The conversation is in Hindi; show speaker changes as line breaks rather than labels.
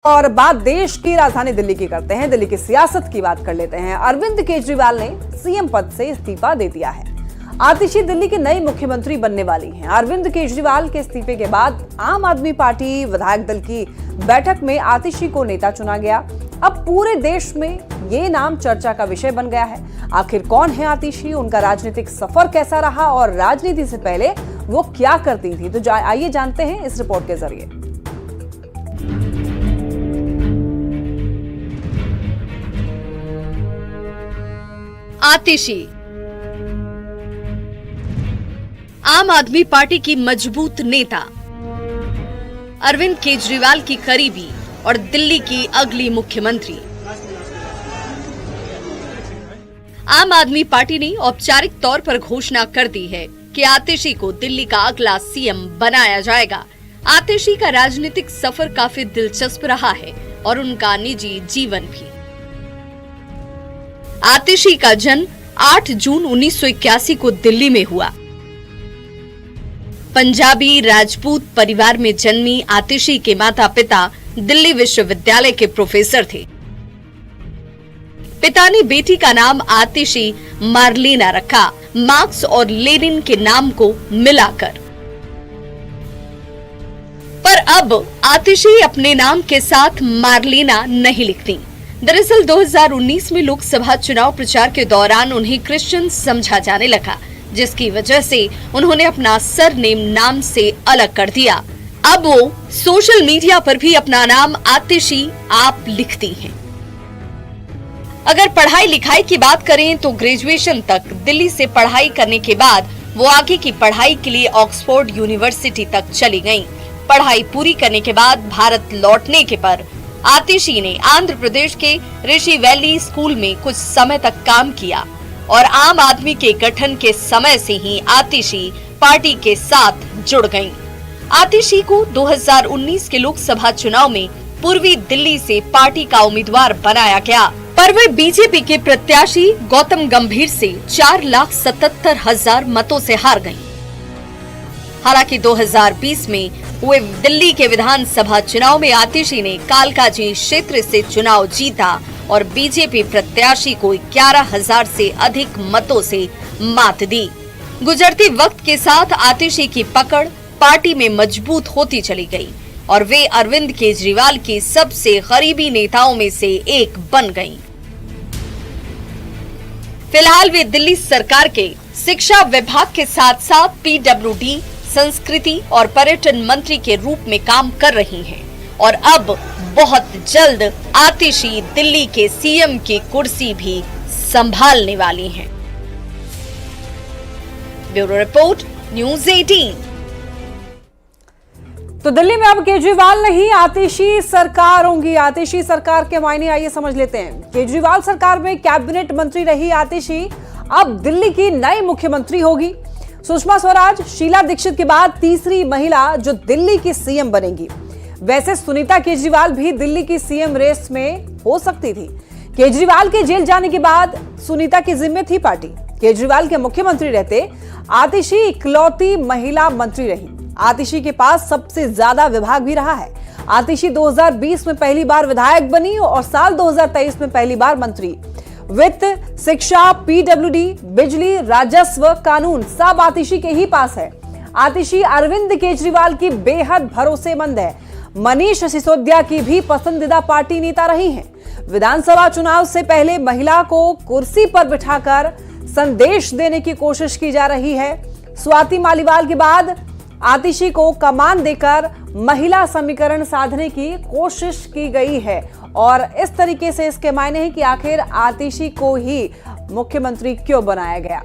और बात देश की राजधानी दिल्ली की करते हैं। दिल्ली की सियासत की बात कर लेते हैं। अरविंद केजरीवाल ने सीएम पद से इस्तीफा दे दिया है। आतिशी दिल्ली की नई मुख्यमंत्री बनने वाली हैं। अरविंद केजरीवाल के इस्तीफे के बाद आम आदमी पार्टी विधायक दल की बैठक में आतिशी को नेता चुना गया। अब पूरे देश में ये नाम चर्चा का विषय बन गया है। आखिर कौन है आतिशी, उनका राजनीतिक सफर कैसा रहा और राजनीति से पहले वो क्या करती थी, तो आइए जानते हैं इस रिपोर्ट के जरिए।
आतिशी आम आदमी पार्टी की मजबूत नेता, अरविंद केजरीवाल की करीबी और दिल्ली की अगली मुख्यमंत्री। आम आदमी पार्टी ने औपचारिक तौर पर घोषणा कर दी है कि आतिशी को दिल्ली का अगला सीएम बनाया जाएगा। आतिशी का राजनीतिक सफर काफी दिलचस्प रहा है और उनका निजी जीवन भी। आतिशी का जन्म 8 जून 1981 को दिल्ली में हुआ। पंजाबी राजपूत परिवार में जन्मी आतिशी के माता पिता दिल्ली विश्वविद्यालय के प्रोफेसर थे। पिता ने बेटी का नाम आतिशी मार्लेना रखा, मार्क्स और लेनिन के नाम को मिलाकर। पर अब आतिशी अपने नाम के साथ मार्लेना नहीं लिखती। दरअसल 2019 में लोकसभा चुनाव प्रचार के दौरान उन्हें क्रिश्चियन समझा जाने लगा, जिसकी वजह से उन्होंने अपना सरनेम नाम से अलग कर दिया। अब वो सोशल मीडिया पर भी अपना नाम आतिशी आप लिखती हैं। अगर पढ़ाई लिखाई की बात करें तो ग्रेजुएशन तक दिल्ली से पढ़ाई करने के बाद वो आगे की पढ़ाई के लिए ऑक्सफोर्ड यूनिवर्सिटी तक चली गईं। पढ़ाई पूरी करने के बाद भारत लौटने के पर आतिशी ने आंध्र प्रदेश के ऋषि वैली स्कूल में कुछ समय तक काम किया और आम आदमी के गठन के समय से ही आतिशी पार्टी के साथ जुड़ गईं। आतिशी को 2019 के लोकसभा चुनाव में पूर्वी दिल्ली से पार्टी का उम्मीदवार बनाया गया, पर वे बीजेपी के प्रत्याशी गौतम गंभीर से 4,77,000 मतों से हार गईं। हालांकि 2020 में हुए दिल्ली के विधानसभा चुनाव में आतिशी ने कालकाजी क्षेत्र से चुनाव जीता और बीजेपी प्रत्याशी को 11,000 से अधिक मतों से मात दी। गुजरते वक्त के साथ आतिशी की पकड़ पार्टी में मजबूत होती चली गई और वे अरविंद केजरीवाल की सबसे करीबी नेताओं में से एक बन गईं। फिलहाल वे दिल्ली सरकार के शिक्षा विभाग के साथ साथ पीडब्ल्यूडी, संस्कृति और पर्यटन मंत्री के रूप में काम कर रही हैं और अब बहुत जल्द आतिशी दिल्ली के सीएम की कुर्सी भी संभालने वाली हैं। Bureau report, news 18।
तो दिल्ली में अब केजरीवाल नहीं, आतिशी सरकार होंगी। आतिशी सरकार के मायने आइए समझ लेते हैं। केजरीवाल सरकार में कैबिनेट मंत्री रही आतिशी अब दिल्ली की नई मुख्यमंत्री होगी। सुषमा स्वराज, शीला दीक्षित के बाद तीसरी महिला जो दिल्ली की सीएम बनेगी। वैसे सुनीता केजरीवाल भी दिल्ली की सीएम रेस में हो सकती थी। केजरीवाल के जेल जाने के बाद सुनीता की जिम्मे थी पार्टी। केजरीवाल के मुख्यमंत्री रहते आतिशी इकलौती महिला मंत्री रही। आतिशी के पास सबसे ज्यादा विभाग भी रहा है। आतिशी 2020 में पहली बार विधायक बनी और साल 2023 में पहली बार मंत्री। वित्त, शिक्षा, पीडब्ल्यूडी, बिजली, राजस्व, कानून सब आतिशी के ही पास है। आतिशी अरविंद केजरीवाल की बेहद भरोसेमंद है। मनीष सिसोदिया की भी पसंदीदा पार्टी नेता रही हैं। विधानसभा चुनाव से पहले महिला को कुर्सी पर बिठाकर संदेश देने की कोशिश की जा रही है। स्वाति मालीवाल के बाद आतिशी को कमान देकर महिला समीकरण साधने की कोशिश की गई है और इस तरीके से इसके मायने हैं कि आखिर आतिशी को ही मुख्यमंत्री क्यों बनाया गया।